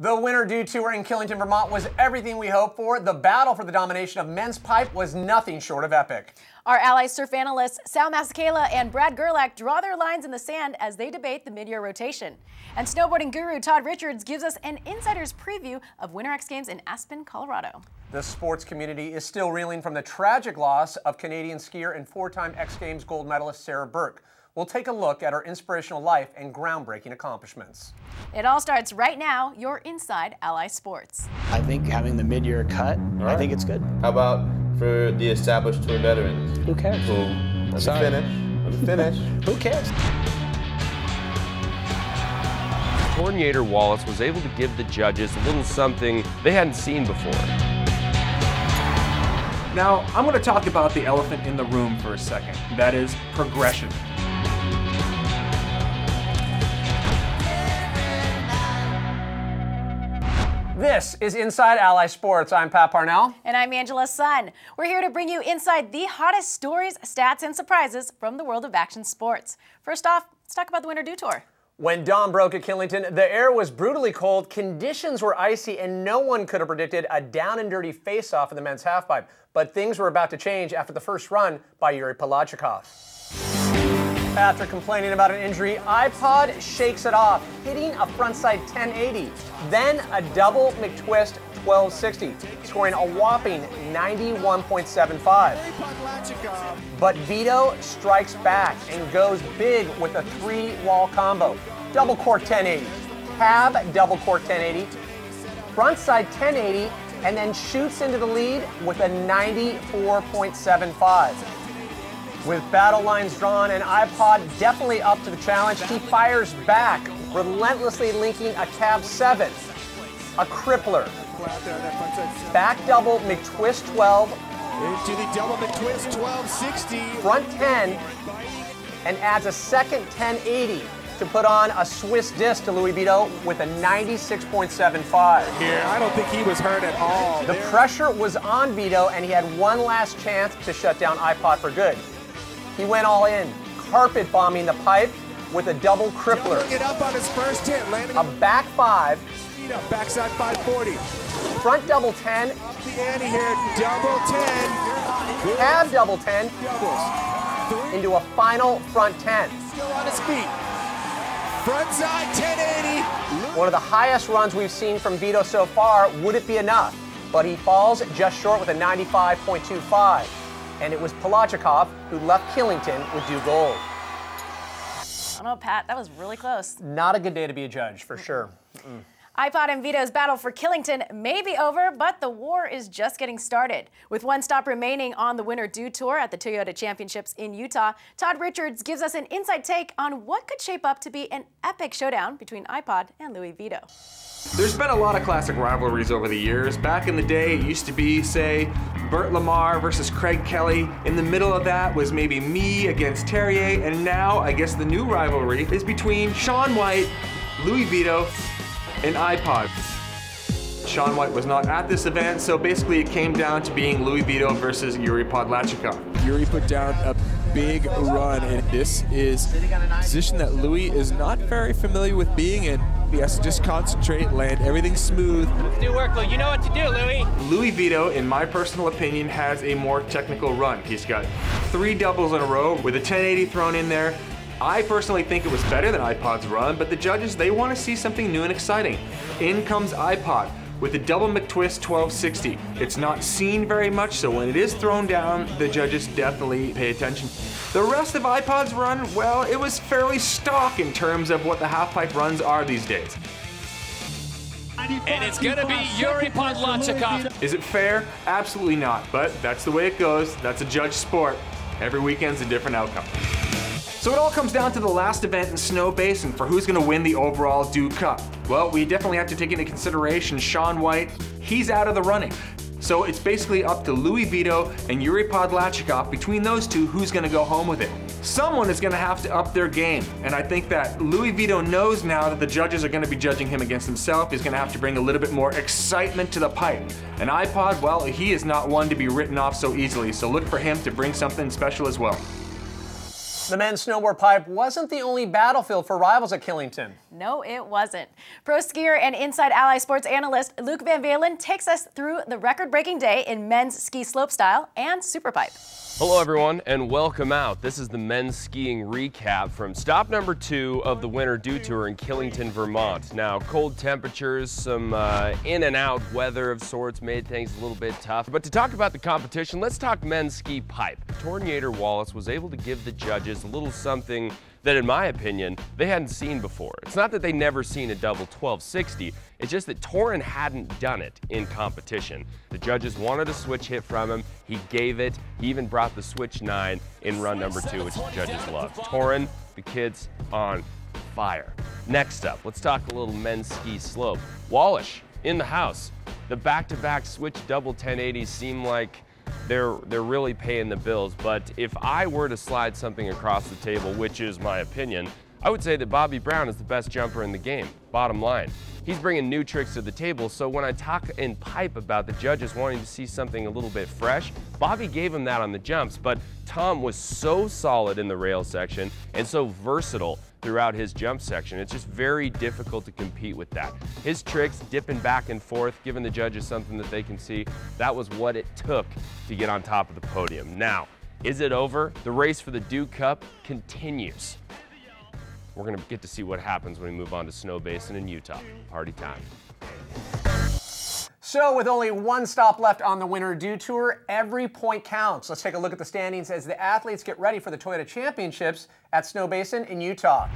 The Winter Dew Tour in Killington, Vermont was everything we hoped for. The battle for the domination of men's pipe was nothing short of epic. Our Alli surf analysts Sal Masakela and Brad Gerlach draw their lines in the sand as they debate the mid-year rotation. And snowboarding guru Todd Richards gives us an insider's preview of Winter X Games in Aspen, Colorado. The sports community is still reeling from the tragic loss of Canadian skier and four-time X Games gold medalist Sarah Burke. We'll take a look at her inspirational life and groundbreaking accomplishments. It all starts right now. You're Inside Allisports. I think having the mid-year cut, I think it's good. How about for the established tour veterans? Who cares? Let me finish. Who cares? Tornator Wallace was able to give the judges a little something they hadn't seen before. Now, I'm going to talk about the elephant in the room for a second. That is progression. This is Inside Allisports. I'm Pat Parnell. And I'm Angela Sun. We're here to bring you inside the hottest stories, stats, and surprises from the world of action sports. First off, let's talk about the Winter Dew Tour. When dawn broke at Killington, the air was brutally cold, conditions were icy, and no one could have predicted a down-and-dirty face-off in the men's halfpipe. But things were about to change after the first run by Yuri Polachikov. After complaining about an injury, iPod shakes it off, hitting a frontside 1080, then a double McTwist 1260, scoring a whopping 91.75. But Vito strikes back and goes big with a three-wall combo. Double cork 1080, cab double cork 1080, frontside 1080, and then shoots into the lead with a 94.75. With battle lines drawn and iPod definitely up to the challenge, he fires back, relentlessly linking a cab 7, a crippler, back double McTwist 12, into the double McTwist 1260, front 10, and adds a second 1080 to put on a Swiss disc to Louis Vito with a 96.75. Here, I don't think he was hurt at all. The pressure was on Vito, and he had one last chance to shut down iPod for good. He went all in, carpet bombing the pipe with a double crippler. Doubling it up on his first hit, landing a back 5, backside 540. front double 10, The ante here, double 10. cab double 10, Doubles. into a final front 10. Still on his feet. Frontside 1080. One of the highest runs we've seen from Vito so far. Would it be enough? But he falls just short with a 95.25. And it was Polachikov who left Killington with Dew gold. I don't know, Pat, that was really close. Not a good day to be a judge, for sure. iPod and Vito's battle for Killington may be over, but the war is just getting started. With one stop remaining on the Winter Dew Tour at the Toyota Championships in Utah, Todd Richards gives us an inside take on what could shape up to be an epic showdown between iPod and Louis Vito. There's been a lot of classic rivalries over the years. Back in the day, it used to be, say, Burt Lamar versus Craig Kelly. In the middle of that was maybe me against Terrier, and now I guess the new rivalry is between Shaun White, Louis Vito, and iPod. Shaun White was not at this event, so basically it came down to being Louis Vito versus Yuri Polachikov. Yuri put down a big run, and this is a position that Louis is not very familiar with being in. He has to just concentrate, land everything smooth. Do work, Lou. You know what to do, Louis. Louis Vito, in my personal opinion, has a more technical run. He's got 3 doubles in a row with a 1080 thrown in there. I personally think it was better than iPod's run, but the judges, they want to see something new and exciting. In comes iPod with a double McTwist 1260. It's not seen very much, so when it is thrown down, the judges definitely pay attention. The rest of iPod's run, well, it was fairly stock in terms of what the halfpipe runs are these days. And it's gonna be Yuri Polachikov. Is it fair? Absolutely not, but that's the way it goes. That's a judge sport. Every weekend's a different outcome. So it all comes down to the last event in Snow Basin for who's gonna win the overall Dew Cup. Well, we definitely have to take into consideration Shaun White. He's out of the running. So it's basically up to Louis Vito and Yuri Polachikov. Between those two, who's gonna go home with it? Someone is gonna have to up their game, and I think that Louis Vito knows now that the judges are gonna be judging him against himself. He's gonna have to bring a little bit more excitement to the pipe. And iPod, well, he is not one to be written off so easily, so look for him to bring something special as well. The men's snowboard pipe wasn't the only battlefield for rivals at Killington. No, it wasn't. Pro skier and Inside Allisports analyst Luke Van Valin takes us through the record-breaking day in men's ski slopestyle and superpipe. Hello everyone and welcome out. This is the men's skiing recap from stop number 2 of the Winter Dew Tour in Killington, Vermont. Now, cold temperatures, some in and out weather of sorts made things a little bit tough. But to talk about the competition, let's talk men's ski pipe. Tornator Wallace was able to give the judges a little something that, in my opinion, they hadn't seen before. It's not that they never seen a double 1260, it's just that Torin hadn't done it in competition. The judges wanted a switch hit from him, he gave it, he even brought the switch 9 in run number 2, which the judges loved. Torin, the kid's on fire. Next up, let's talk a little men's ski slope. Wallace, in the house. The back-to-back switch double 1080s seem like they're really paying the bills, but if I were to slide something across the table, which is my opinion, I would say that Bobby Brown is the best jumper in the game, bottom line. He's bringing new tricks to the table, so when I talk in pipe about the judges wanting to see something a little bit fresh, Bobby gave him that on the jumps, but Tom was so solid in the rail section and so versatile throughout his jump section. It's just very difficult to compete with that. His tricks, dipping back and forth, giving the judges something that they can see, that was what it took to get on top of the podium. Now, is it over? The race for the Dew Cup continues. We're gonna get to see what happens when we move on to Snow Basin in Utah. Party time. So with only one stop left on the Winter Dew Tour, every point counts. Let's take a look at the standings as the athletes get ready for the Toyota Championships at Snow Basin in Utah.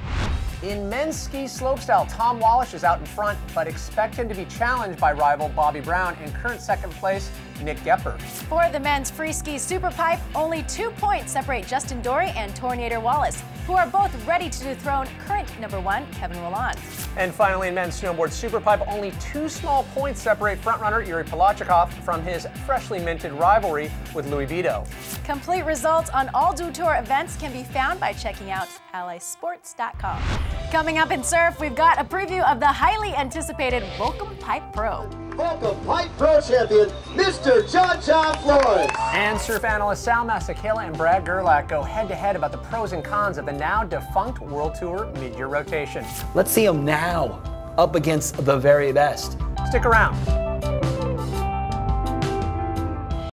In men's ski slopestyle, Tom Wallace is out in front, but expect him to be challenged by rival Bobby Brown and current second place Nick Gepper. For the men's Freeski superpipe, only 2 points separate Justin Dory and Tornator Wallace, who are both ready to dethrone current number 1 Kevin Rolland. And finally, in men's snowboard superpipe, only 2 small points separate frontrunner Yuri Polachikov from his freshly minted rivalry with Louis Vito. Complete results on all Dew Tour events can be found by checking out Allisports.com. Coming up in surf, we've got a preview of the highly anticipated Volcom Pipe Pro. Volcom Pipe Pro champion, Mr. John Flores. And surf analysts Sal Masakela and Brad Gerlach go head-to-head about the pros and cons of the now-defunct World Tour mid-year rotation. Let's see them now, up against the very best. Stick around.